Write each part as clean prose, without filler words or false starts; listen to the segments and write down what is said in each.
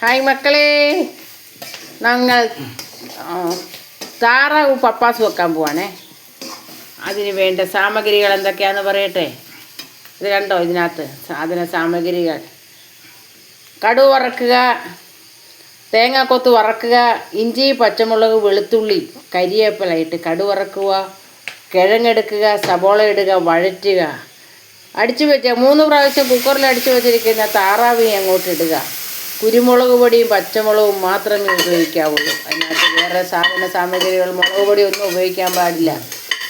Hi മക്കളെ, ഞങ്ങൾ താറാവ് പപ്പാസ് വെക്കാൻ പോവാണേ. അതിന് വേണ്ട സാമഗ്രികൾ എന്തൊക്കെയാണെന്ന് പറയട്ടെ. ഇത് കണ്ടോ, ഇതിനകത്ത് സാമഗ്രികൾ: കടുക് വറക്കുക, തേങ്ങാക്കൊത്ത് വറക്കുക, ഇഞ്ചി, പച്ചമുളക്, വെളുത്തുള്ളി, കരിവേപ്പില ഇട്ട് കടുക് വറക്കുക, കിഴങ്ങെടുക്കുക, സബോള ഇടുക, വഴറ്റുക. അടിച്ചു വെച്ച 3 പ്രാവശ്യം കുക്കറിൽ അടിച്ചു വെച്ചിരിക്കുന്ന താറാവിനെ അങ്ങോട്ട് ഇടുക. കുരുമുളക് പൊടിയും പച്ചമുളകും മാത്രമേ ഉപയോഗിക്കാവുള്ളൂ. അതിനകത്ത് വേറെ സാമഗ്രികൾ, മുളക് പൊടി ഒന്നും ഉപയോഗിക്കാൻ പാടില്ല.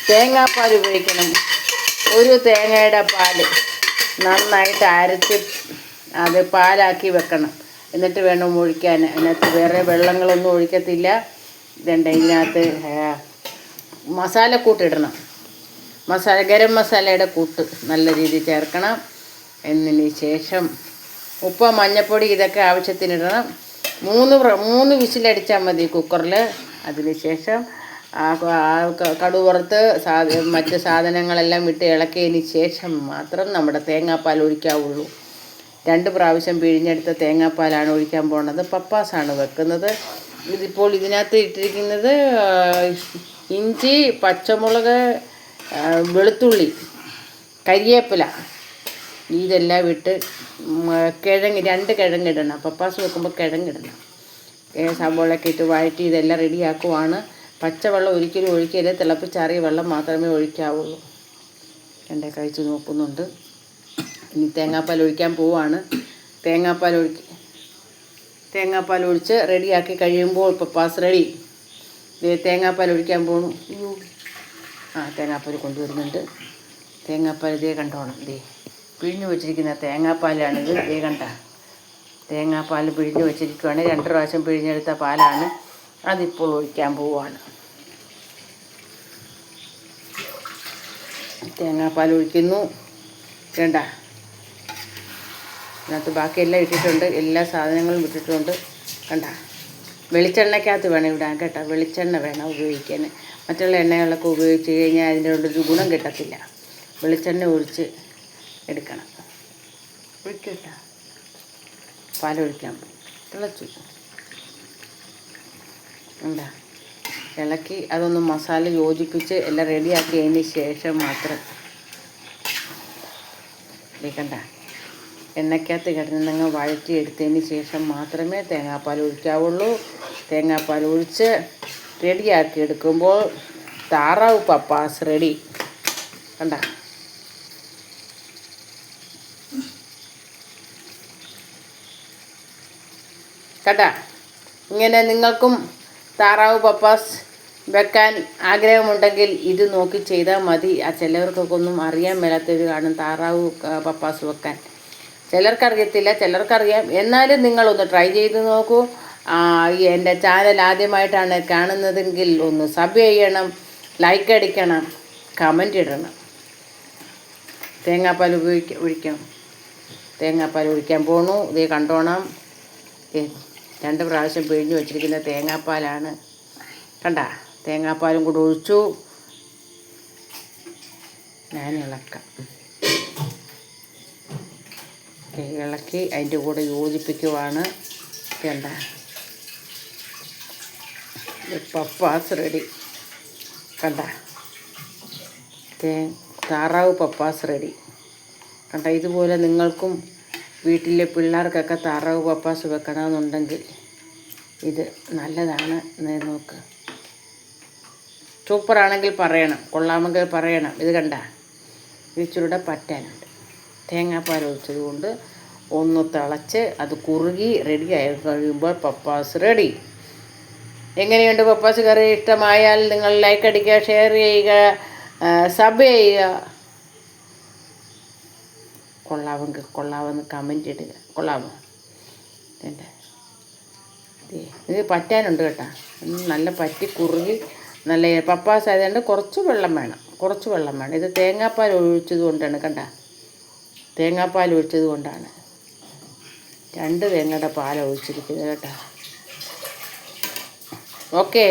തേങ്ങാപ്പാൽ ഉപയോഗിക്കണം. ഒരു തേങ്ങയുടെ പാൽ നന്നായിട്ട് അരച്ച് അത് പാലാക്കി വെക്കണം. എന്നിട്ട് വേണം ഒഴിക്കാൻ. അതിനകത്ത് വേറെ വെള്ളങ്ങളൊന്നും ഒഴിക്കത്തില്ല. ഇതിനകത്ത് മസാലക്കൂട്ടിടണം. ഗരം മസാലയുടെ കൂട്ട് നല്ല രീതിയിൽ ചേർക്കണം. എന്നതിന് ശേഷം ഉപ്പ്, മഞ്ഞൾപ്പൊടി ഇതൊക്കെ ആവശ്യത്തിനിടണം. 3 വിസിലടിച്ചാൽ മതി കുക്കറിൽ. അതിന് ശേഷം കടുക് വറുത്ത് മറ്റ് സാധനങ്ങളെല്ലാം ഇട്ട് ഇളക്കിയതിന് ശേഷം മാത്രം നമ്മുടെ തേങ്ങാപ്പാൽ ഒഴിക്കാവുള്ളൂ. 2 പ്രാവശ്യം പിഴിഞ്ഞെടുത്ത തേങ്ങാപ്പാലാണ് ഒഴിക്കാൻ പോകുന്നത്. പപ്പാസാണ് വെക്കുന്നത്. ഇതിപ്പോൾ ഇതിനകത്ത് ഇട്ടിരിക്കുന്നത് ഇഞ്ചി, പച്ചമുളക്, വെളുത്തുള്ളി, കരിവേപ്പില ഇതെല്ലാം ഇട്ട് കിഴങ്ങ് 2 കിഴങ്ങിടണം. പപ്പാസ് വെക്കുമ്പോൾ കിഴങ്ങിടണം. സബോളയൊക്കെ ഇട്ട് വഴറ്റി ഇതെല്ലാം റെഡിയാക്കുവാണ്. പച്ചവെള്ളം ഒരിക്കലും ഒഴിക്കരുത്. തിളപ്പിച്ചാറിയ വെള്ളം മാത്രമേ ഒഴിക്കാവുള്ളൂ. കഴിച്ച് നോക്കുന്നുണ്ട്. ഇനി തേങ്ങാപ്പാൽ ഒഴിക്കാൻ പോവാണ്. തേങ്ങാപ്പാൽ ഒഴിച്ച് റെഡിയാക്കി കഴിയുമ്പോൾ പപ്പാസ് റെഡി. തേങ്ങാപ്പാൽ ഒഴിക്കാൻ പോകണു. തേങ്ങാപ്പാൽ കൊണ്ടുവരുന്നുണ്ട്. തേങ്ങാപ്പാൽ ഇതേ കണ്ടോണം. പിഴിഞ്ഞു വെച്ചിരിക്കുന്ന തേങ്ങാപ്പാലാണിത്. ഇതേ കണ്ട തേങ്ങാപ്പാൽ പിഴിഞ്ഞു വെച്ചിരിക്കുകയാണ്. 2 പ്രാവശ്യം പിഴിഞ്ഞെടുത്ത പാലാണ്. അതിപ്പോൾ ഒഴിക്കാൻ പോവുകയാണ്. തേങ്ങാപ്പാൽ ഒഴിക്കുന്നു. വേണ്ട, അതിനകത്ത് ബാക്കിയെല്ലാം ഇട്ടിട്ടുണ്ട്. എല്ലാ സാധനങ്ങളും ഇട്ടിട്ടുണ്ട്. കണ്ട, വെളിച്ചെണ്ണയ്ക്കകത്ത് വേണം ഇടാൻ കേട്ടോ. വെളിച്ചെണ്ണ വേണം ഉപയോഗിക്കാൻ. മറ്റുള്ള എണ്ണകളൊക്കെ ഉപയോഗിച്ച് കഴിഞ്ഞാൽ അതിൻ്റെ ഒരു ഗുണം കിട്ടത്തില്ല. വെളിച്ചെണ്ണ ഒഴിച്ച് എടുക്കണം. ഒഴിക്കട്ട, പാലൊഴിക്കാൻ തിളച്ചു. എന്താ ഇളക്കി അതൊന്ന് മസാല യോജിപ്പിച്ച് എല്ലാം റെഡിയാക്കിയതിന് ശേഷം മാത്രം കണ്ട എണ്ണയ്ക്കകത്ത് കിടന്നങ്ങ് വഴറ്റി എടുത്തതിന് ശേഷം മാത്രമേ തേങ്ങാപ്പാൽ ഒഴിക്കാവുള്ളൂ. തേങ്ങാപ്പാൽ ഒഴിച്ച് റെഡിയാക്കി എടുക്കുമ്പോൾ താറാവ് പപ്പാസ് റെഡി. കണ്ട, ഇങ്ങനെ നിങ്ങൾക്കും താറാവ് പപ്പാസ് വെക്കാൻ ആഗ്രഹമുണ്ടെങ്കിൽ ഇത് നോക്കി ചെയ്താൽ മതി. ചിലവർക്കൊക്കെ ഒന്നും അറിയാൻ മേലാത്തവർ കാണും താറാവ് പപ്പാസ് വെക്കാൻ. ചിലർക്കറിയത്തില്ല, ചിലർക്കറിയാം. എന്നാലും നിങ്ങളൊന്ന് ട്രൈ ചെയ്ത് നോക്കൂ. എൻ്റെ ചാനൽ ആദ്യമായിട്ടാണ് കാണുന്നതെങ്കിൽ ഒന്ന് സബ് ചെയ്യണം, ലൈക്ക് അടിക്കണം, കമൻ്റ് ഇടണം. തേങ്ങാപ്പാൽ ഒഴിക്കണം. തേങ്ങാപ്പാൽ ഒഴിക്കാൻ പോണു. ഇതേ കണ്ടോണം. 2 പ്രാവശ്യം പിഴിഞ്ഞു വെച്ചിരിക്കുന്ന തേങ്ങാപ്പാലാണ്. കണ്ട, തേങ്ങാപ്പാലും കൂടെ ഒഴിച്ചു. ഞാൻ ഇളക്കാം. ഇളക്കി അതിൻ്റെ കൂടെ യോജിപ്പിക്കുവാണ്. കണ്ട, പപ്പാസ് റെഡി. കണ്ട, താറാവ് പപ്പാസ് റെഡി. കണ്ട, ഇതുപോലെ നിങ്ങൾക്കും വീട്ടിലെ പിള്ളേർക്കൊക്കെ താറാവ് പപ്പാസ് വെക്കണമെന്നുണ്ടെങ്കിൽ ഇത് നല്ലതാണ്. നോക്ക്, സൂപ്പറാണെങ്കിൽ പറയണം, കൊള്ളാമെങ്കിൽ പറയണം. ഇത് കണ്ട, ഇച്ചിരൂടെ പറ്റാനുണ്ട്. തേങ്ങാപ്പാൽ ഒഴിച്ചത് കൊണ്ട് ഒന്ന് തിളച്ച് അത് കുറുകി റെഡിയായി കഴിയുമ്പോൾ പപ്പാസ് റെഡി. എങ്ങനെയുണ്ട് പപ്പാസ് കറി? ഇഷ്ടമായാൽ നിങ്ങൾ ലൈക്ക് അടിക്കുക, ഷെയർ ചെയ്യുക, സബ് ചെയ്യുക. കൊള്ളാമെങ്കിൽ കൊള്ളാമെന്ന് കമൻ്റ് ഇടുക. കൊള്ളാമോ? ഇത് പറ്റാനുണ്ട് കേട്ടോ. നല്ല പറ്റി കുറുകി നല്ല പപ്പാസ് ആയതുകൊണ്ട് കുറച്ച് വെള്ളം വേണം. ഇത് തേങ്ങാപ്പാൽ ഒഴിച്ചത് കൊണ്ടാണ്. കണ്ട, തേങ്ങാപ്പാൽ ഒഴിച്ചത് കൊണ്ടാണ്. 2 തേങ്ങയുടെ പാൽ ഒഴിച്ചിരിക്കുന്നത് കേട്ടോ. ഓക്കേ.